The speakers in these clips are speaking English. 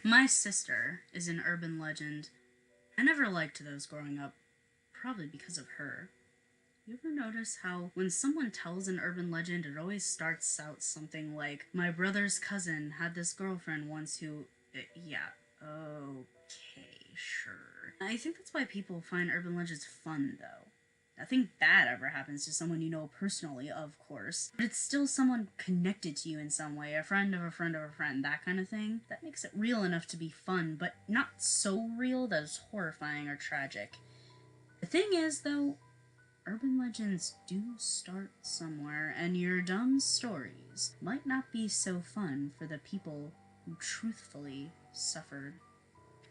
My sister is an urban legend. I never liked those growing up, probably because of her. You ever notice how when someone tells an urban legend, it always starts out something like, my brother's cousin had this girlfriend once who. Yeah, okay, sure. I think that's why people find urban legends fun, though. Nothing bad ever happens to someone you know personally, of course, but it's still someone connected to you in some way, a friend of a friend of a friend, that kind of thing. That makes it real enough to be fun, but not so real that it's horrifying or tragic. The thing is, though, urban legends do start somewhere, and your dumb stories might not be so fun for the people who truthfully suffered.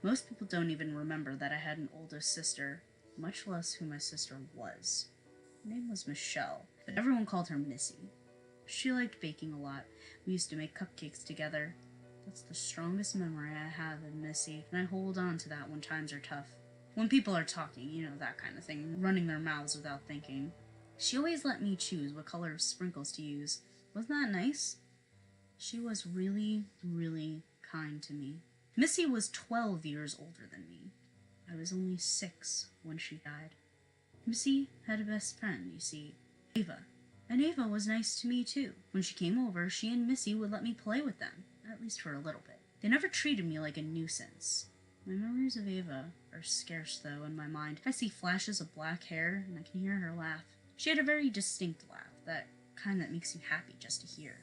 Most people don't even remember that I had an oldest sister, much less who my sister was. Her name was Michelle, but everyone called her Missy. She liked baking a lot. We used to make cupcakes together. That's the strongest memory I have of Missy, and I hold on to that when times are tough. When people are talking, you know, that kind of thing, running their mouths without thinking. She always let me choose what color of sprinkles to use. Wasn't that nice? She was really, really kind to me. Missy was 12 years older than me. I was only 6 when she died. Missy had a best friend, you see, Ava. And Ava was nice to me too. When she came over, she and Missy would let me play with them, at least for a little bit. They never treated me like a nuisance. My memories of Ava are scarce, though, in my mind. I see flashes of black hair, and I can hear her laugh. She had a very distinct laugh, that kind that makes you happy just to hear.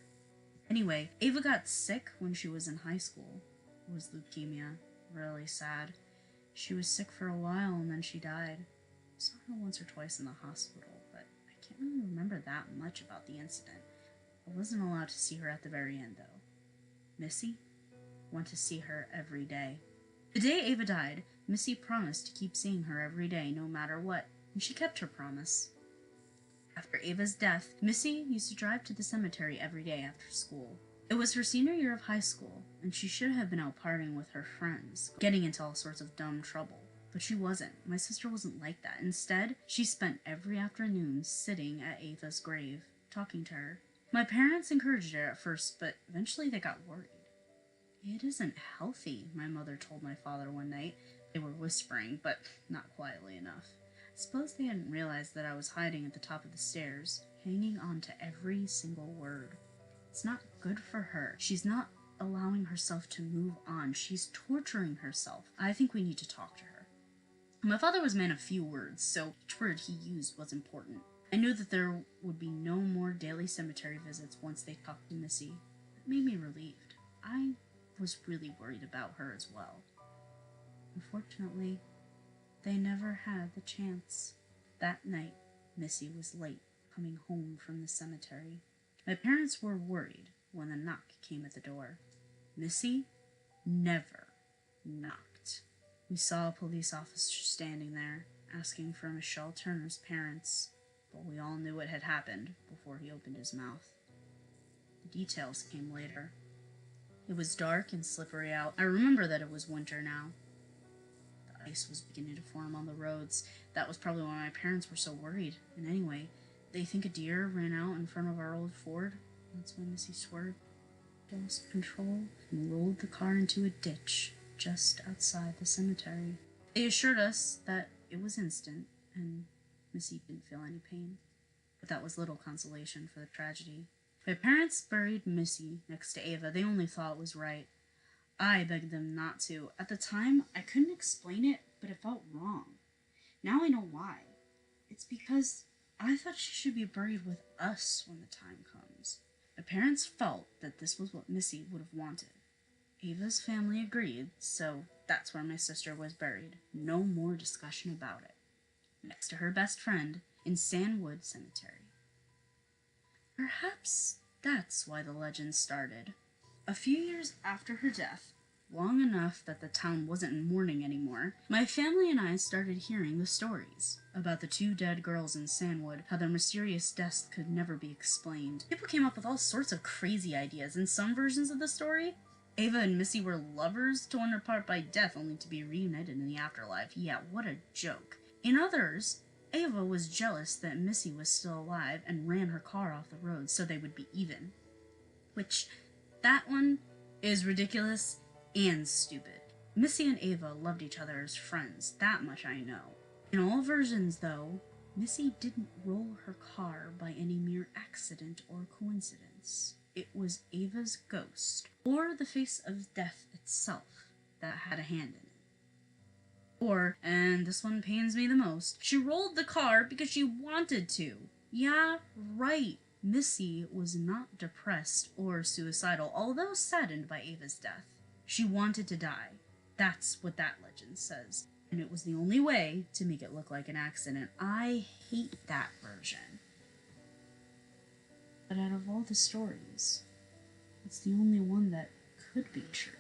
Anyway, Ava got sick when she was in high school. It was leukemia. Really sad. She was sick for a while, and then she died. I saw her once or twice in the hospital, but I can't really remember that much about the incident. I wasn't allowed to see her at the very end, though. Missy? Went to see her every day. The day Ava died, Missy promised to keep seeing her every day, no matter what, and she kept her promise. After Ava's death, Missy used to drive to the cemetery every day after school. It was her senior year of high school, and she should have been out partying with her friends, getting into all sorts of dumb trouble. But she wasn't. My sister wasn't like that. Instead, she spent every afternoon sitting at Ava's grave, talking to her. My parents encouraged her at first, but eventually they got worried. It isn't healthy, my mother told my father one night. They were whispering, but not quietly enough. I suppose they hadn't realized that I was hiding at the top of the stairs, hanging on to every single word. It's not good for her. She's not allowing herself to move on. She's torturing herself. I think we need to talk to her. My father was a man of few words, so each word he used was important. I knew that there would be no more daily cemetery visits once they talked to Missy. It made me relieved. I was really worried about her as well. Unfortunately, they never had the chance. That night, Missy was late, coming home from the cemetery. My parents were worried when the knock came at the door. Missy never knocked. We saw a police officer standing there, asking for Michelle Turner's parents, but we all knew what had happened before he opened his mouth. The details came later. It was dark and slippery out. I remember that it was winter now. The ice was beginning to form on the roads. That was probably why my parents were so worried. And anyway, they think a deer ran out in front of our old Ford. That's when Missy swerved, lost control, and rolled the car into a ditch just outside the cemetery. They assured us that it was instant, and Missy didn't feel any pain. But that was little consolation for the tragedy. My parents buried Missy next to Ava. They only thought it was right. I begged them not to. At the time, I couldn't explain it, but it felt wrong. Now I know why. It's because I thought she should be buried with us when the time comes. My parents felt that this was what Missy would have wanted. Ava's family agreed, so that's where my sister was buried. No more discussion about it. Next to her best friend in Sandwood Cemetery. Perhaps that's why the legend started. A few years after her death, long enough that the town wasn't in mourning anymore, my family and I started hearing the stories about the 2 dead girls in Sandwood, how their mysterious deaths could never be explained. People came up with all sorts of crazy ideas. In some versions of the story, Ava and Missy were lovers torn apart by death only to be reunited in the afterlife. Yeah, what a joke. In others, Ava was jealous that Missy was still alive and ran her car off the road so they would be even. Which, that one is ridiculous and stupid. Missy and Ava loved each other as friends, that much I know. In all versions, though, Missy didn't roll her car by any mere accident or coincidence. It was Ava's ghost, or the face of death itself, that had a hand in it. Or, and this one pains me the most, she rolled the car because she wanted to. Yeah, right. Missy was not depressed or suicidal, although saddened by Ava's death. She wanted to die. That's what that legend says. And it was the only way to make it look like an accident. I hate that version. But out of all the stories, it's the only one that could be true.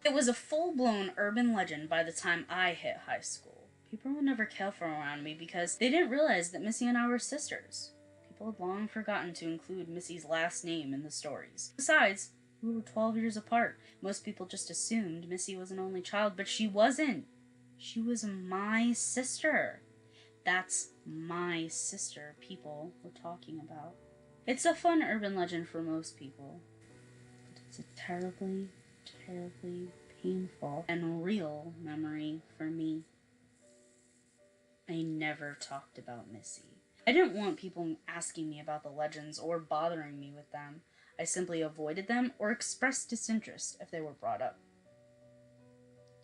It was a full-blown urban legend by the time I hit high school. People would never careful around me because they didn't realize that Missy and I were sisters. People had long forgotten to include Missy's last name in the stories. Besides, we were 12 years apart. Most people just assumed Missy was an only child, but she wasn't. She was my sister. That's my sister people were talking about. It's a fun urban legend for most people, but it's a terribly, terribly painful and real memory for me. I never talked about Missy. I didn't want people asking me about the legends or bothering me with them. I simply avoided them or expressed disinterest if they were brought up.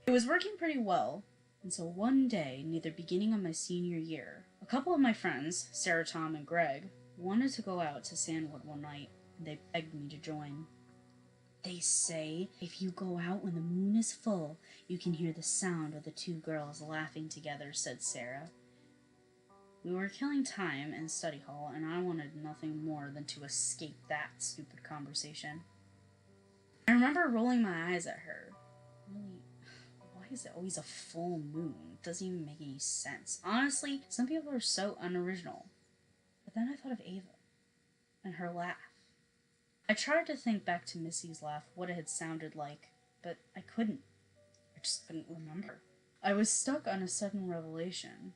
It was working pretty well until one day near the beginning of my senior year. A couple of my friends, Sarah, Tom, and Greg, wanted to go out to Sandwood one night, and they begged me to join. They say if you go out when the moon is full, you can hear the sound of the two girls laughing together, said Sarah. We were killing time in study hall, and I wanted nothing more than to escape that stupid conversation. I remember rolling my eyes at her. Really, why is it always a full moon? It doesn't even make any sense. Honestly, some people are so unoriginal. But then I thought of Ava and her laugh. I tried to think back to Missy's laugh, what it had sounded like, but I couldn't. I just couldn't remember. I was stuck on a sudden revelation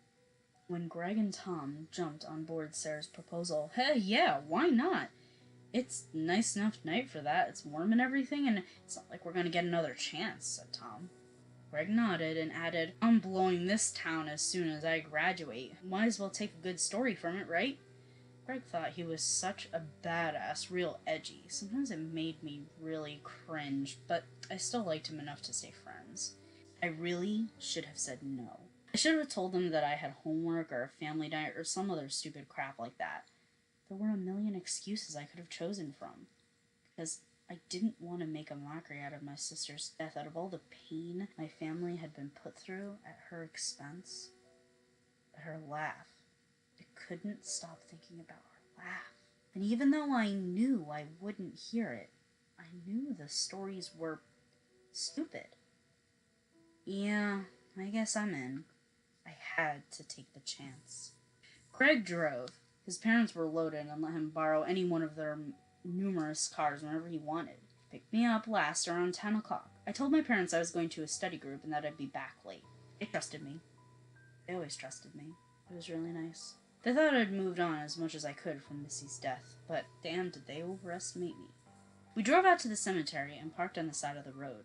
when Greg and Tom jumped on board Sarah's proposal. Hey, yeah, why not? It's a nice enough night for that. It's warm and everything, and it's not like we're gonna get another chance, said Tom. Greg nodded and added, I'm blowing this town as soon as I graduate. Might as well take a good story from it, right? Greg thought he was such a badass, real edgy. Sometimes it made me really cringe, but I still liked him enough to stay friends. I really should have said no. I should have told him that I had homework or a family night or some other stupid crap like that. There were a million excuses I could have chosen from. Because I didn't want to make a mockery out of my sister's death, out of all the pain my family had been put through at her expense. But her laugh, I couldn't stop thinking about her laugh. And even though I knew I wouldn't hear it, I knew the stories were stupid. Yeah, I guess I'm in. I had to take the chance. Greg drove. His parents were loaded and let him borrow any one of their numerous cars whenever he wanted. He picked me up last around 10 o'clock. I told my parents I was going to a study group and that I'd be back late. They trusted me. They always trusted me. It was really nice. They thought I'd moved on as much as I could from Missy's death, but damn did they overestimate me. We drove out to the cemetery and parked on the side of the road,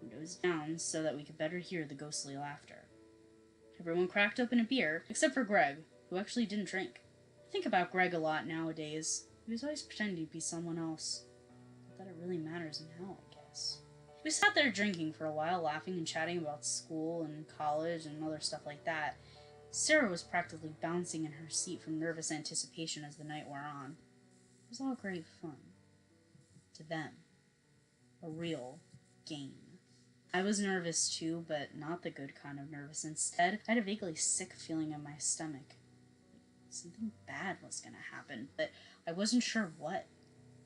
windows down so that we could better hear the ghostly laughter. Everyone cracked open a beer, except for Greg, who actually didn't drink. I think about Greg a lot nowadays. He was always pretending to be someone else. Not that it really matters now, I guess. We sat there drinking for a while, laughing and chatting about school and college and other stuff like that. Sarah was practically bouncing in her seat from nervous anticipation as the night wore on. It was all great fun. To them. A real game. I was nervous too, but not the good kind of nervous. Instead, I had a vaguely sick feeling in my stomach. Something bad was going to happen, but I wasn't sure what.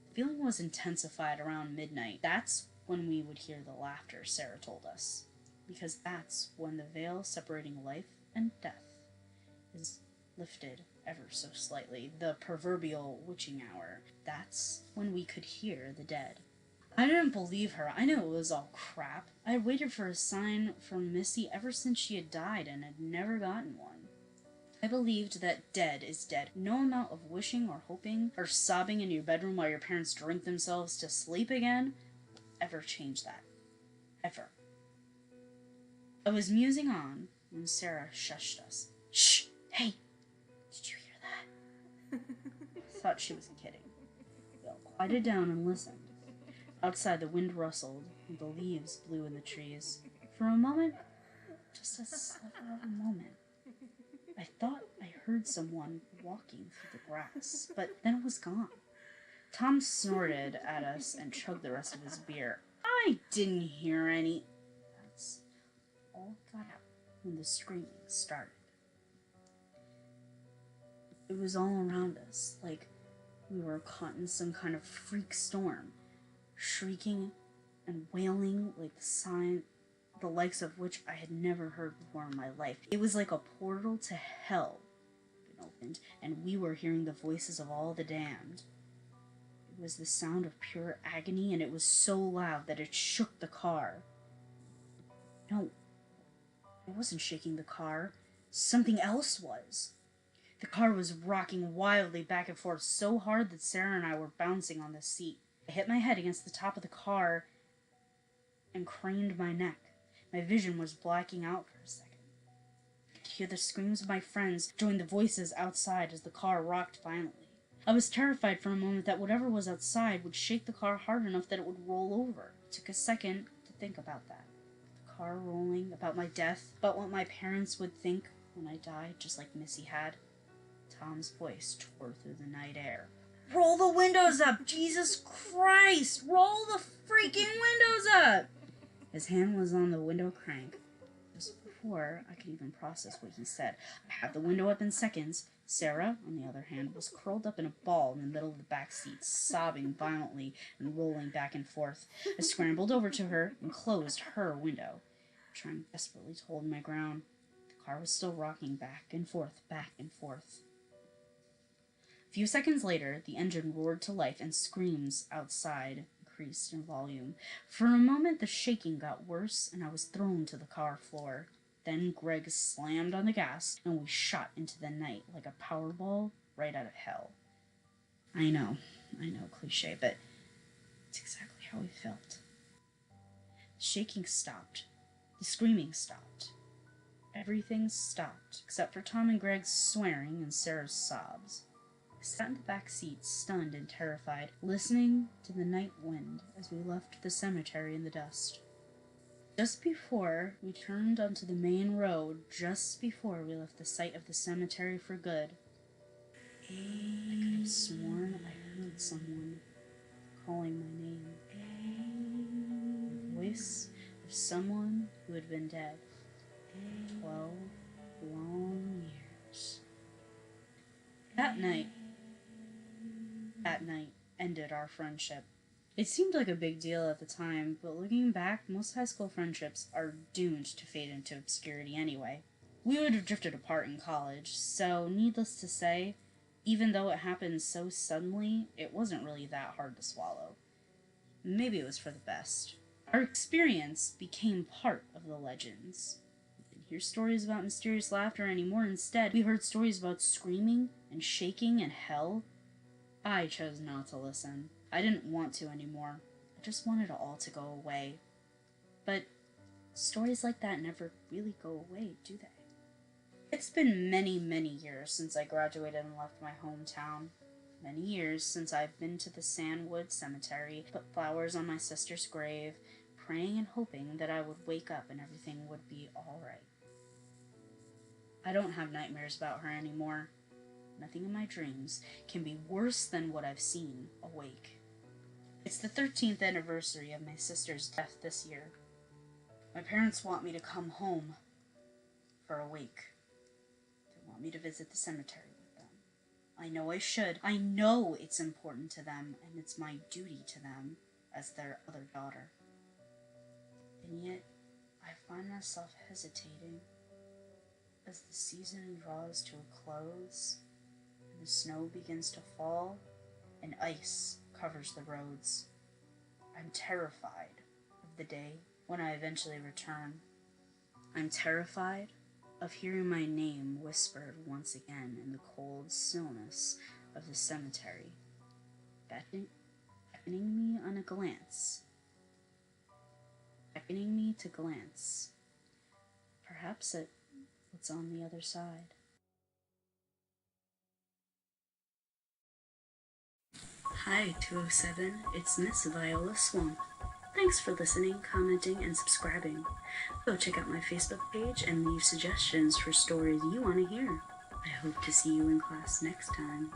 The feeling was intensified around midnight. That's when we would hear the laughter, Sarah told us. Because that's when the veil separating life and death is lifted ever so slightly. The proverbial witching hour. That's when we could hear the dead. I didn't believe her. I knew it was all crap. I had waited for a sign from Missy ever since she had died and had never gotten one. I believed that dead is dead. No amount of wishing or hoping or sobbing in your bedroom while your parents drink themselves to sleep again will ever change that. I was musing on when Sarah shushed us. Shh! Hey! Did you hear that? I thought she was kidding. We all quieted down and listened. Outside, the wind rustled, and the leaves blew in the trees. For a moment, just a sliver of a moment, I thought I heard someone walking through the grass, but then it was gone. Tom snorted at us and chugged the rest of his beer. I didn't hear any. That's all I got out when the screaming started. It was all around us, like we were caught in some kind of freak storm, shrieking and wailing like the likes of which I had never heard before in my life. It was like a portal to hell had been opened, and we were hearing the voices of all the damned. It was the sound of pure agony, and it was so loud that it shook the car. No, it wasn't shaking the car. Something else was. The car was rocking wildly back and forth so hard that Sarah and I were bouncing on the seat. I hit my head against the top of the car and craned my neck. My vision was blacking out for a second. I could hear the screams of my friends join the voices outside as the car rocked violently. I was terrified for a moment that whatever was outside would shake the car hard enough that it would roll over. It took a second to think about that. The car rolling, about my death, about what my parents would think when I died, just like Missy had. Tom's voice tore through the night air. Roll the windows up! Jesus Christ! Roll the freaking windows up! His hand was on the window crank. Just before I could even process what he said, I had the window up in seconds. Sarah, on the other hand, was curled up in a ball in the middle of the back seat, sobbing violently and rolling back and forth. I scrambled over to her and closed her window, trying desperately to hold my ground. The car was still rocking back and forth, back and forth. A few seconds later, the engine roared to life and screams outside increased in volume. For a moment, the shaking got worse and I was thrown to the car floor. Then Greg slammed on the gas and we shot into the night like a Powerball right out of hell. I know, cliche, but it's exactly how we felt. The shaking stopped. The screaming stopped. Everything stopped, except for Tom and Greg's swearing and Sarah's sobs. I sat in the back seat, stunned and terrified, listening to the night wind as we left the cemetery in the dust. Just before we turned onto the main road, just before we left the site of the cemetery for good, I could have sworn I heard someone calling my name. The voice of someone who had been dead 12 long years. That night ended our friendship. It seemed like a big deal at the time, but looking back, most high school friendships are doomed to fade into obscurity anyway. We would have drifted apart in college, so needless to say, even though it happened so suddenly, it wasn't really that hard to swallow. Maybe it was for the best. Our experience became part of the legends. We didn't hear stories about mysterious laughter anymore. Instead, we heard stories about screaming and shaking and hell. I chose not to listen. I didn't want to anymore. I just wanted it all to go away. But stories like that never really go away, do they? It's been many, many years since I graduated and left my hometown. Many years since I've been to the Sandwood Cemetery, put flowers on my sister's grave, praying and hoping that I would wake up and everything would be alright. I don't have nightmares about her anymore. Nothing in my dreams can be worse than what I've seen awake. It's the 13th anniversary of my sister's death this year. My parents want me to come home for a week. They want me to visit the cemetery with them. I know I should. I know it's important to them, and it's my duty to them as their other daughter. And yet, I find myself hesitating as the season draws to a close. The snow begins to fall, and ice covers the roads. I'm terrified of the day when I eventually return. I'm terrified of hearing my name whispered once again in the cold stillness of the cemetery, beckoning me on a glance, beckoning me to glance Perhaps it's what's on the other side. Hi, 207. It's Miss Viola Swamp. Thanks for listening, commenting, and subscribing. Go check out my Facebook page and leave suggestions for stories you want to hear. I hope to see you in class next time.